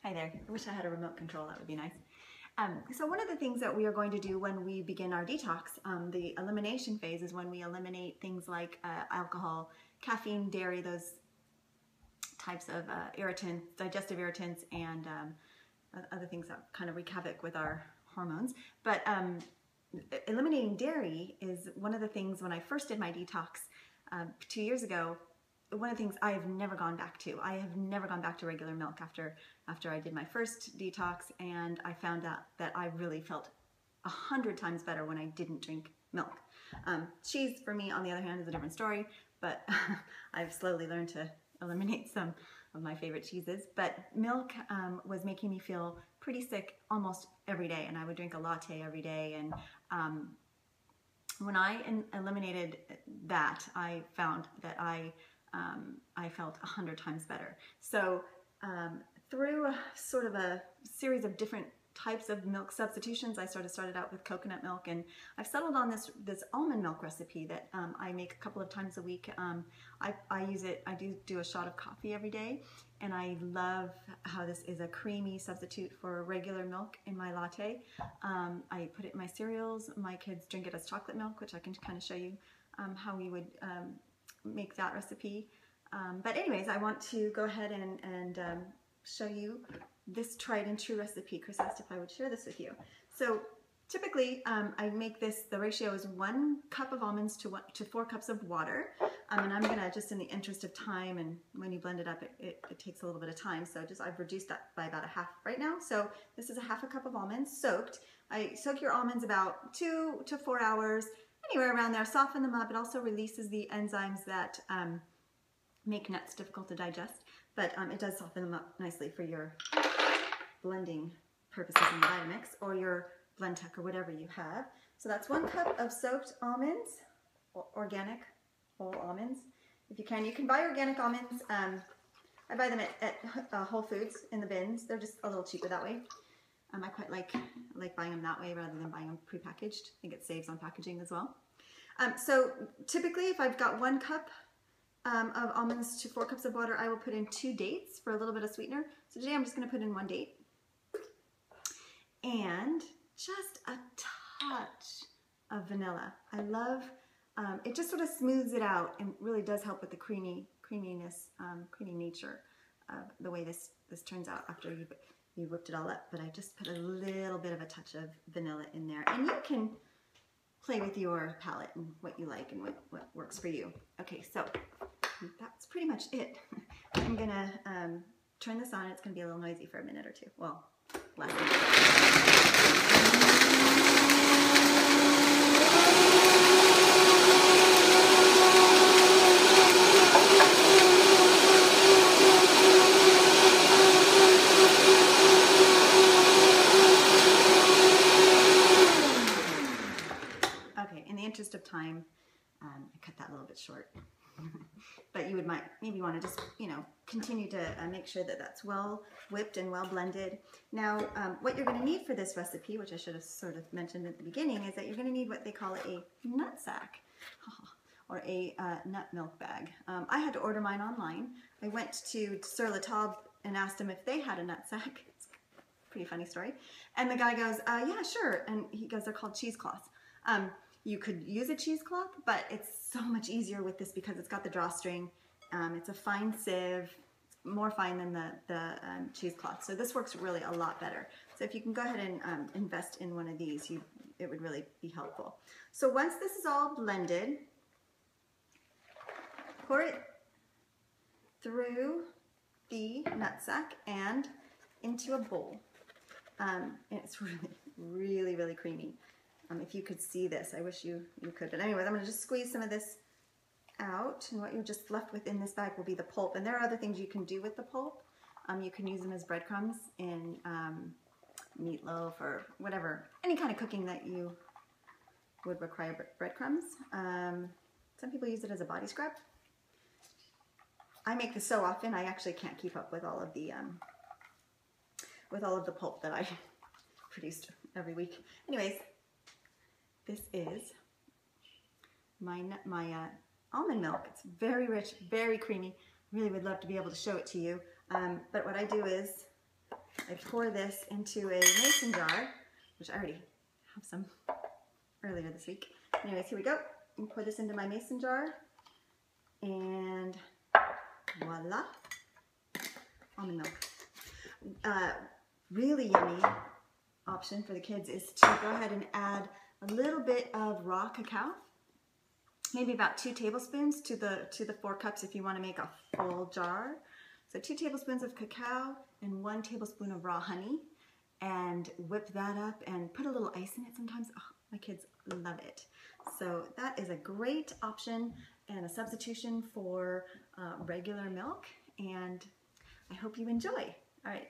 Hi there. I wish I had a remote control. That would be nice. So one of the things that we are going to do when we begin our detox, the elimination phase, is when we eliminate things like alcohol, caffeine, dairy, those types of irritants, digestive irritants, and other things that kind of wreak havoc with our hormones. But eliminating dairy is one of the things when I first did my detox 2 years ago. One of the things I have never gone back to. I have never gone back to regular milk after I did my first detox, and I found out that I really felt 100 times better when I didn't drink milk. Cheese, for me, on the other hand, is a different story, but I've slowly learned to eliminate some of my favorite cheeses. But milk was making me feel pretty sick almost every day, and I would drink a latte every day. And when I eliminated that, I found that I felt 100 times better. So through sort of a series of different types of milk substitutions, I started out with coconut milk, and I've settled on this almond milk recipe that I make a couple of times a week. I use it, I do a shot of coffee every day, and I love how this is a creamy substitute for regular milk in my latte. I put it in my cereals. My kids drink it as chocolate milk, which I can kind of show you how we would make that recipe. But anyways, I want to go ahead and show you this tried and true recipe. Chris asked if I would share this with you. So typically I make this, the ratio is 1 cup of almonds to 4 cups of water. And I'm gonna, just in the interest of time, and when you blend it up, it takes a little bit of time. So I've reduced that by about a half right now. So this is a ½ cup of almonds soaked. I soak your almonds about 2 to 4 hours, anywhere around there. Soften them up. It also releases the enzymes that make nuts difficult to digest, but it does soften them up nicely for your blending purposes in the Vitamix or your blend tech or whatever you have. So that's 1 cup of soaked almonds, organic whole almonds. If you can buy organic almonds. I buy them at Whole Foods in the bins. They're just a little cheaper that way. I quite like buying them that way rather than buying them prepackaged. I think it saves on packaging as well. So typically, if I've got 1 cup of almonds to 4 cups of water, I will put in 2 dates for a little bit of sweetener. So today I'm just going to put in 1 date. And just a touch of vanilla. I love, it just sort of smooths it out and really does help with the creamy nature of the way this turns out after you whipped it all up. But I just put a little bit of a touch of vanilla in there. And you can play with your palate and what you like and what works for you. Okay, so that's pretty much it. I'm gonna turn this on. It's gonna be a little noisy for a minute or two. Well, less than Okay, in the interest of time, I cut that a little bit short. But you would maybe want to just, continue to make sure that that's well whipped and well blended. Now, what you're going to need for this recipe, which I should have sort of mentioned at the beginning, is that you're going to need what they call a nut sack or a nut milk bag. I had to order mine online. I went to Sur La Table and asked them if they had a nut sack. It's a pretty funny story. And the guy goes, yeah, sure. And he goes, they're called cheesecloths. You could use a cheesecloth, but it's so much easier with this because it's got the drawstring. It's a fine sieve, more fine than the cheesecloth. So this works really a lot better. So if you can go ahead and invest in one of these, it would really be helpful. So once this is all blended, pour it through the nutsack and into a bowl. And it's really, really creamy. If you could see this, I wish you could. But anyways, I'm going to just squeeze some of this out, and what you're just left with in this bag will be the pulp. And there are other things you can do with the pulp. You can use them as breadcrumbs in meatloaf or whatever, any kind of cooking that you would require breadcrumbs. Some people use it as a body scrub. I make this so often, I actually can't keep up with all of the pulp that I produced every week. Anyways. This is my almond milk. It's very rich, very creamy. Really would love to be able to show it to you. But what I do is I pour this into a mason jar, which I already have some earlier this week. Anyways, here we go. And pour this into my mason jar, and voila, almond milk. Really yummy option for the kids is to go ahead and add a little bit of raw cacao, maybe about 2 tablespoons to the 4 cups if you want to make a full jar. So 2 tablespoons of cacao and 1 tablespoon of raw honey, and whip that up and put a little ice in it sometimes. Oh, my kids love it. So that is a great option and a substitution for regular milk, and I hope you enjoy. All right.